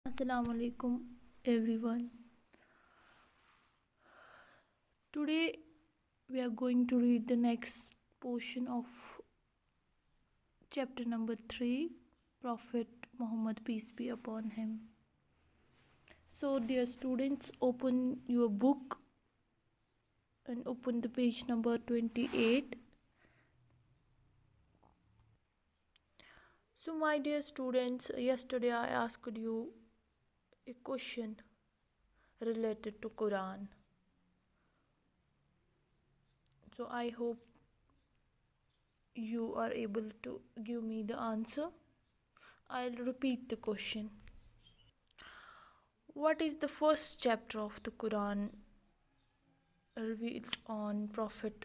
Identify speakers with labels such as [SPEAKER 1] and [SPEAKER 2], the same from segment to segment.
[SPEAKER 1] Assalamu alaikum everyone. Today we are going to read the next portion of chapter number 3, Prophet Muhammad, peace be upon him. So dear students, open your book and open the page number 28. So my dear students, yesterday I asked you a question related to Quran. So I hope you are able to give me the answer. I'll repeat the question. What is the first chapter of the Quran revealed on Prophet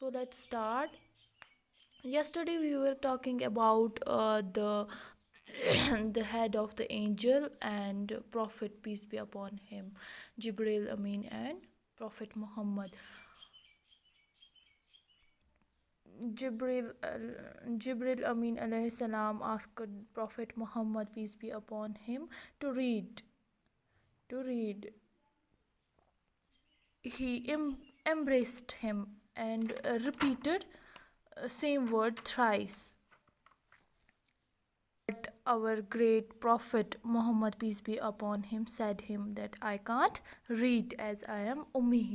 [SPEAKER 1] So let's start. Yesterday we were talking about the head of the angel and Prophet, peace be upon him, Jibril Amin and Prophet Muhammad. Jibril Amin alayhi salam asked Prophet Muhammad, peace be upon him, to read. He embraced him and repeated same word thrice. But our great Prophet Muhammad, peace be upon him, said him that I can't read as I am ummi,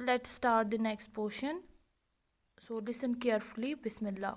[SPEAKER 1] let's start the next portion. So listen carefully. Bismillah.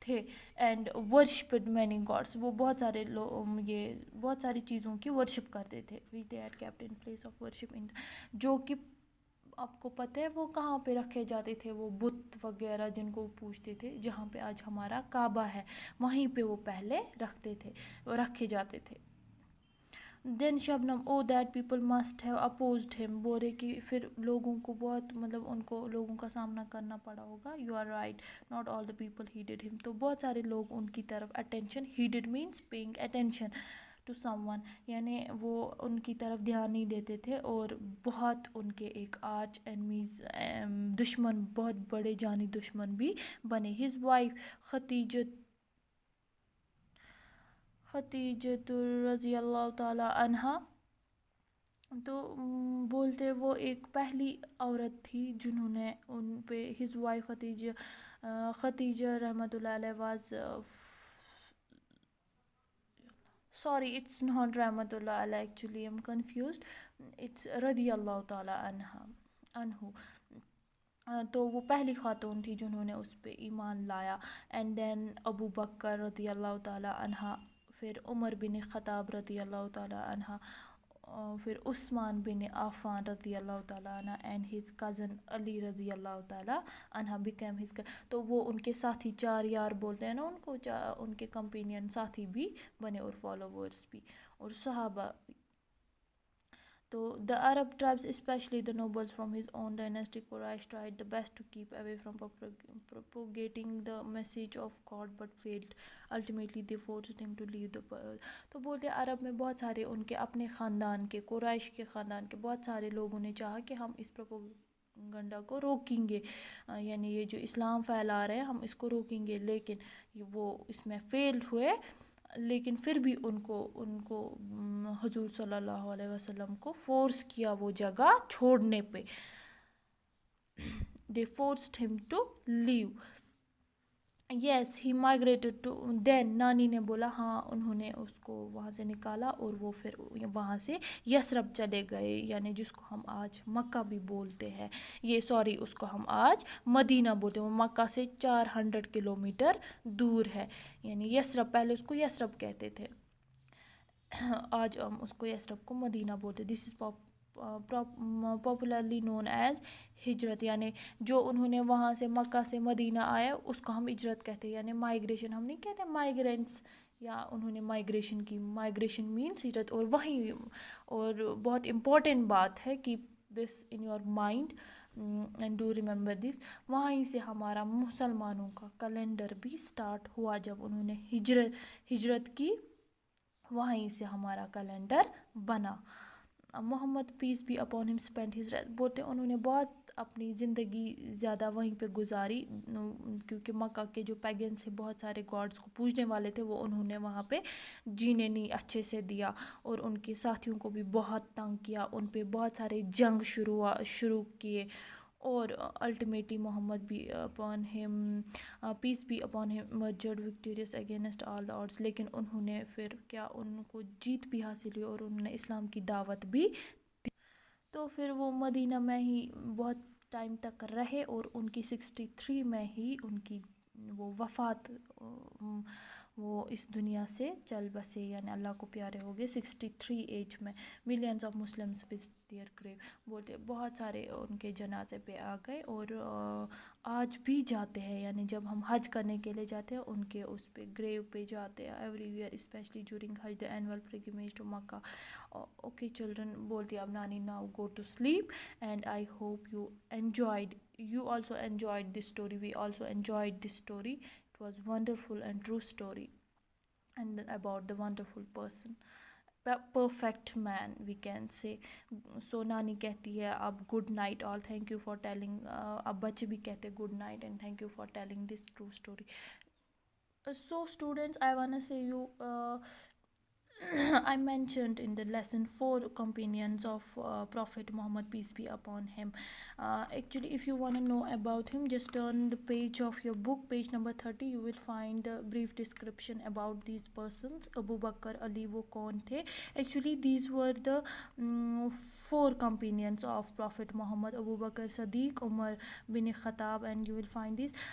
[SPEAKER 1] تھے and ورشپڈ many gods. وہ بہت سارے یہ بہت ساری چیزوں کی worship کرتے تھے which they had kept in place of worship ان, جو کہ آپ کو پتہ ہے وہ کہاں پہ رکھے جاتے تھے, وہ بت وغیرہ جن کو پوجتے تھے, جہاں پہ آج ہمارا کعبہ ہے وہیں پہ وہ پہلے رکھے جاتے تھے. دین شبنم او that people must have opposed him, بول رہے کہ پھر لوگوں کو بہت ان کو لوگوں کا سامنا کرنا پڑا ہوگا. You are right, not all the people heeded ہم, تو بہت سارے لوگ ان کی طرف attention, heeded means paying attention to some one وہ ان کی طرف دھیان نہیں دیتے تھے, اور بہت ان کے ایک آرچ اینمیز دشمن, بہت بڑے جانی دشمن بھی بنے. ہز وائف خدیجہ رضی اللہ تعالیٰ عنہا, تو بولتے وہ ایک پہلی عورت تھی جنہوں نے ان پہ, ہز وائف خدیجہ رحمۃ اللہ علیہ واز, sorry it's not رحمۃ اللہ علیہ, actually I'm confused, it's رضی اللہ تعالیٰ عنہ. تو وہ پہلی خاتون تھی جنہوں نے اس پہ ایمان لایا. اینڈ دین ابو بکر رضی اللہ تعالیٰ عنہ, پھر عمر بن خطاب رضی اللہ تعالیٰ عنہ, پھر عثمان بن عفان رضی اللہ تعالیٰ عنہ, اینڈ ہز کزن علی رضی اللہ تعالیٰ عنہ بیکیم ہز, تو وہ ان کے ساتھی, چار یار بولتے ہیں نا ان کو, ان کے کمپینین ساتھی بھی بنے, اور فالوورس بھی, اور صحابہ. تو the Arab tribes, especially the nobles from his own dynasty Quraysh, tried the best to keep away from propagating the message of God but failed. Ultimately they forced him to leave the world. تو بولتے عرب میں بہت سارے ان کے اپنے خاندان کے, قریش کے خاندان کے بہت سارے لوگوں نے چاہا کہ ہم اس پروپیگنڈا کو روکیں گے, یعنی یہ جو اسلام پھیلا رہے ہیں ہم اس کو روکیں گے, لیکن وہ اس میں فیل ہوئے. لیکن پھر بھی ان کو حضور صلی اللہ علیہ وسلم کو فورس کیا وہ جگہ چھوڑنے پہ. they forced him to leave. yes he migrated to, then نانی نے بولا ہاں انہوں نے اس کو وہاں سے نکالا, اور وہ پھر وہاں سے یثرب چلے گئے, یعنی جس کو ہم آج مکہ بھی بولتے ہیں, اس کو ہم آج مدینہ بولتے ہیں. وہ مکہ سے 400 کلومیٹر دور ہے, یعنی یثرب, پہلے اس کو یثرب کہتے تھے, آج ہم اس کو یثرب کو مدینہ بولتے. دس از پاپولرلی نون ایز ہجرت, یعنی جو انہوں نے وہاں سے مکہ سے مدینہ آیا اس کو ہم ہجرت کہتے ہیں, یعنی مائگریشن, ہم نہیں کہتے مائگرینٹس, یا انہوں نے مائگریشن کی, مائگریشن مینس ہجرت. اور وہیں, اور بہت امپورٹنٹ بات ہے, keep this in your mind and do remember this, وہیں سے ہمارا مسلمانوں کا کیلنڈر بھی سٹارٹ ہوا, جب انہوں نے ہجرت کی وہیں سے ہمارا کیلنڈر بنا. محمد پیس بھی اپون ہم اسپینڈ ہز, بولتے انہوں نے بہت اپنی زندگی زیادہ وہیں پہ گزاری, کیونکہ مکہ کے جو پیگنس سے بہت سارے گاڈس کو پوجنے والے تھے, وہ انہوں نے وہاں پہ جینے نہیں اچھے سے دیا, اور ان کے ساتھیوں کو بھی بہت تنگ کیا, ان پہ بہت سارے جنگ شروع کیے. اور الٹیمیٹلی محمد بھی اپون ہم پیس be upon him emerged victorious against all the odds, لیکن انہوں نے پھر کیا, ان کو جیت بھی حاصل ہوئی, اور انہوں نے اسلام کی دعوت بھی دی. تو پھر وہ مدینہ میں ہی بہت ٹائم تک رہے, اور ان کی 63 میں ہی ان کی وہ وفات, وہ اس دنیا سے چل بسے, یعنی اللہ کو پیارے ہو گئے 63 ایج میں. Millions of Muslims visit their grave, بولتے بہت سارے ان کے جنازے پہ آ گئے, اور آج بھی جاتے ہیں, یعنی جب ہم حج کرنے کے لیے جاتے ہیں ان کے اس پہ گریو پہ جاتے ہیں everywhere, especially during Hajj the annual pilgrimage to Mecca. Okay children, بولتی اب nani now go to sleep, and I hope you also enjoyed this story, we also enjoyed this story. It was wonderful and true story, and about the wonderful person, perfect man we can say. So نانی کہتی ہے اب good night all, thank you for telling, اب بچے بھی کہتے good night, and thank you for telling this true story. So students, I wanna say you I mentioned in the lesson four companions of Prophet Muhammad, peace be upon him. Actually, if you want to know about him, just turn the page of your book, page number 30. You will find a brief description about these persons. Abu Bakr, Ali, wo kaun the? Actually, these were the four companions of Prophet Muhammad: Abu Bakr Sadiq, Umar bin Khattab, and you will find these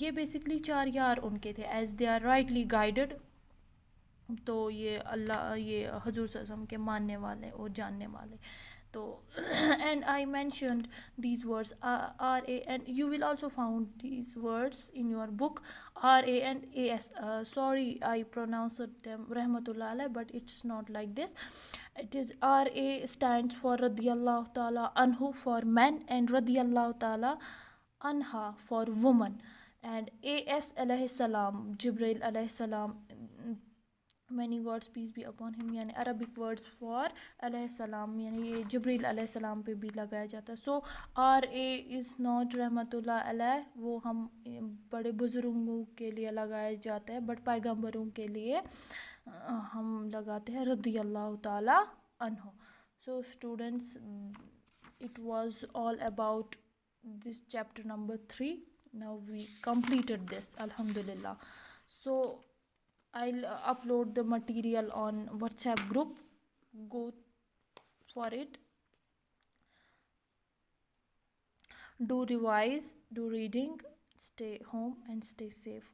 [SPEAKER 1] یہ basically چار یار ان کے تھے as they are rightly guided. تو یہ اللہ یہ حضور صلی اللہ علیہ وسلم کے ماننے والے اور جاننے والے. تو and I mentioned these words R A and you will also found these words in your book R A and A S. Sorry I pronounce them رحمۃ اللہ علیہ but it's not like this. It is RA stands for radiyallahu ta'ala anhu for men and radiyallahu ta'ala anha for woman. And AS alayhi salam, Jibril alayhi salam, many gods peace be upon him, یعنی Arabic words for علیہ السلام یعنی یہ جبریل علیہ السلام پہ بھی لگایا جاتا ہے. سو RA از ناٹ رحمۃ اللہ علیہ, وہ ہم بڑے بزرگوں کے لیے لگایا جاتا ہے, بٹ پیغمبروں کے لیے ہم لگاتے ہیں رضی اللہ تعالیٰ عنہ. So students, it was all about this chapter number 3. Now we completed this, alhamdulillah. So I'll upload the material on WhatsApp group. Go for it. Do revise, do reading, stay home and stay safe.